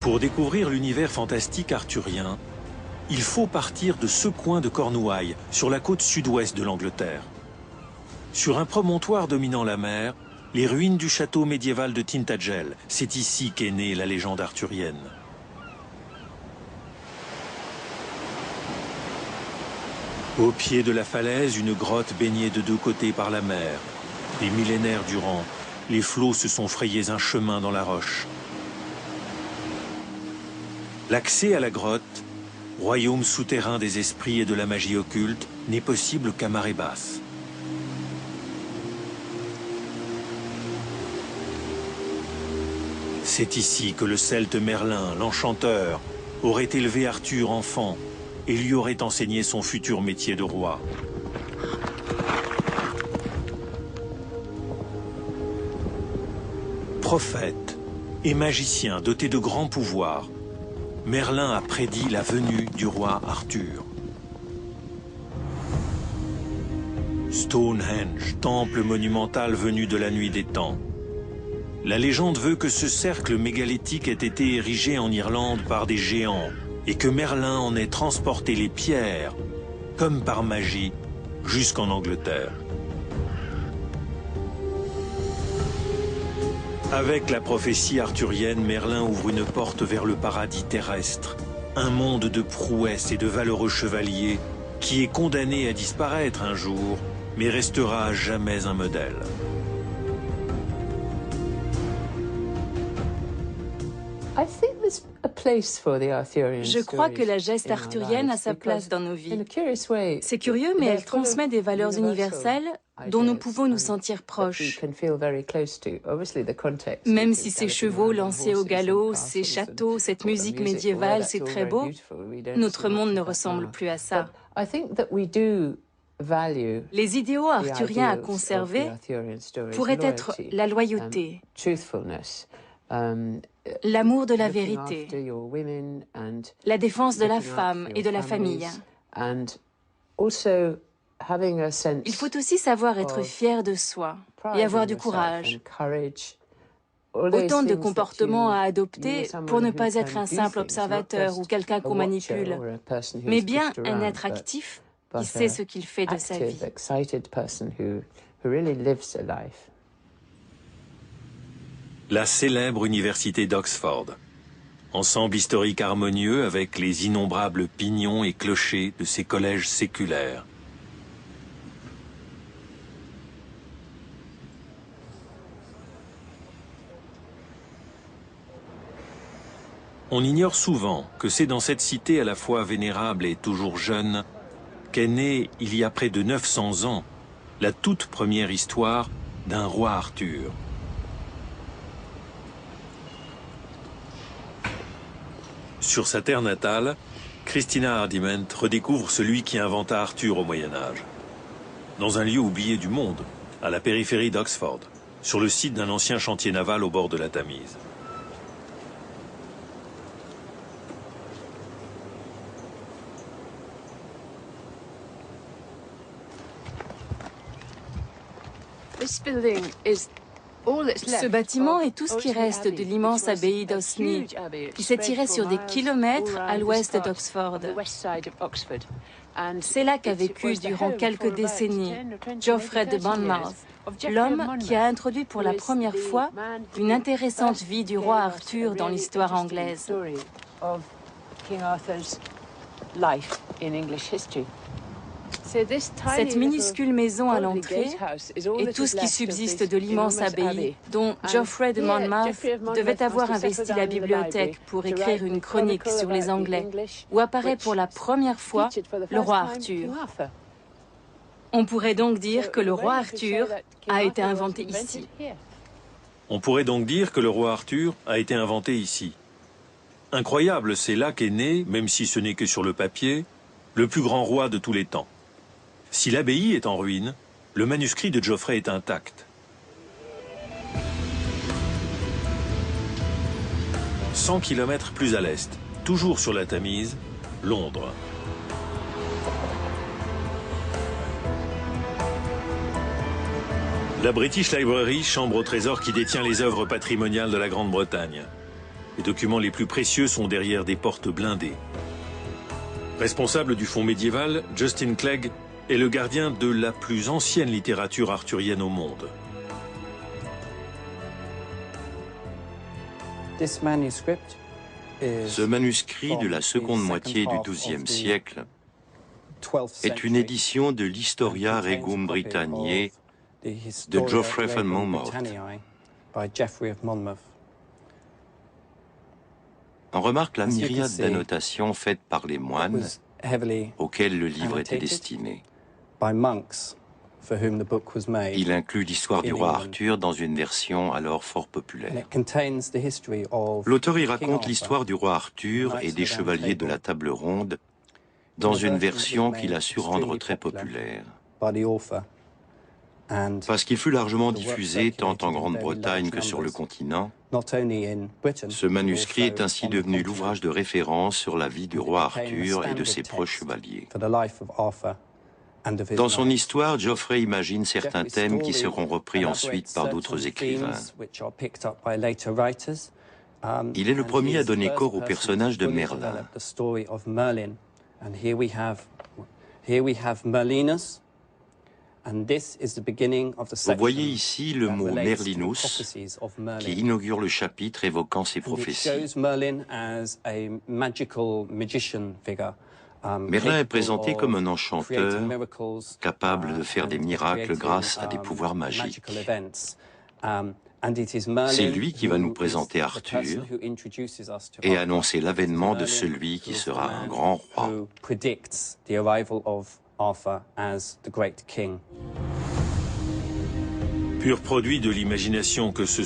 Pour découvrir l'univers fantastique arthurien, il faut partir de ce coin de Cornouailles, sur la côte sud-ouest de l'Angleterre. Sur un promontoire dominant la mer, les ruines du château médiéval de Tintagel, c'est ici qu'est née la légende arthurienne. Au pied de la falaise, une grotte baignée de deux côtés par la mer. Des millénaires durant, les flots se sont frayés un chemin dans la roche. L'accès à la grotte, royaume souterrain des esprits et de la magie occulte, n'est possible qu'à marée basse. C'est ici que le Celte Merlin, l'enchanteur, aurait élevé Arthur enfant et lui aurait enseigné son futur métier de roi. Prophète et magicien doté de grands pouvoirs, Merlin a prédit la venue du roi Arthur. Stonehenge, temple monumental venu de la nuit des temps. La légende veut que ce cercle mégalithique ait été érigé en Irlande par des géants et que Merlin en ait transporté les pierres, comme par magie, jusqu'en Angleterre. Avec la prophétie arthurienne, Merlin ouvre une porte vers le paradis terrestre, un monde de prouesses et de valeureux chevaliers qui est condamné à disparaître un jour, mais restera à jamais un modèle. Je crois que la geste arthurienne a sa place dans nos vies. C'est curieux, mais elle transmet des valeurs universelles dont nous pouvons nous sentir proches. Même si ces chevaux lancés au galop, ces châteaux, cette musique médiévale, c'est très beau, notre monde ne ressemble plus à ça. Les idéaux arthuriens à conserver pourraient être la loyauté, l'amour de la vérité, la défense de la femme et de la famille. Il faut aussi savoir être fier de soi et avoir du courage. Autant de comportements à adopter pour ne pas être un simple observateur ou quelqu'un qu'on manipule, mais bien un être actif qui sait ce qu'il fait de sa vie. La célèbre université d'Oxford. Ensemble historique harmonieux avec les innombrables pignons et clochers de ses collèges séculaires. On ignore souvent que c'est dans cette cité à la fois vénérable et toujours jeune qu'est née, il y a près de 900 ans, la toute première histoire d'un roi Arthur. Sur sa terre natale, Christina Hardiment redécouvre celui qui inventa Arthur au Moyen-Âge. Dans un lieu oublié du monde, à la périphérie d'Oxford, sur le site d'un ancien chantier naval au bord de la Tamise. Ce bâtiment est tout ce qui reste de l'immense abbaye d'Osney, qui s'étirait sur des kilomètres à l'ouest d'Oxford. C'est là qu'a vécu durant quelques décennies Geoffrey de Monmouth, l'homme qui a introduit pour la première fois une intéressante vie du roi Arthur dans l'histoire anglaise. Cette minuscule maison à l'entrée est tout ce qui subsiste de l'immense abbaye, dont Geoffrey de Monmouth devait avoir investi la bibliothèque pour écrire une chronique sur les Anglais, où apparaît pour la première fois le roi Arthur. On pourrait donc dire que le roi Arthur a été inventé ici. On pourrait donc dire que le roi Arthur a été inventé ici. Incroyable, c'est là qu'est né, même si ce n'est que sur le papier, le plus grand roi de tous les temps. Si l'abbaye est en ruine, le manuscrit de Geoffrey est intact. 100 km plus à l'est, toujours sur la Tamise, Londres. La British Library, chambre au trésor qui détient les œuvres patrimoniales de la Grande-Bretagne. Les documents les plus précieux sont derrière des portes blindées. Responsable du fonds médiéval, Justin Clegg est le gardien de la plus ancienne littérature arthurienne au monde. Ce manuscrit de la seconde moitié du XIIe siècle est une édition de l'Historia Regum Britanniae de Geoffrey von Monmouth. On remarque la myriade d'annotations faites par les moines auxquels le livre était destiné. Il inclut l'histoire du roi Arthur dans une version alors fort populaire. L'auteur y raconte l'histoire du roi Arthur et des chevaliers de la table ronde dans une version qu'il a su rendre très populaire. Parce qu'il fut largement diffusé tant en Grande-Bretagne que sur le continent, ce manuscrit est ainsi devenu l'ouvrage de référence sur la vie du roi Arthur et de ses proches chevaliers. Dans son histoire, Geoffrey imagine certains thèmes qui seront repris ensuite par d'autres écrivains. Il est le premier à donner corps au personnage de Merlin. Vous voyez ici le mot Merlinus qui inaugure le chapitre évoquant ses prophéties. Merlin est présenté comme un enchanteur capable de faire des miracles grâce à des pouvoirs magiques. C'est lui qui va nous présenter Arthur et annoncer l'avènement de celui qui sera un grand roi. Pur produit de l'imagination que ce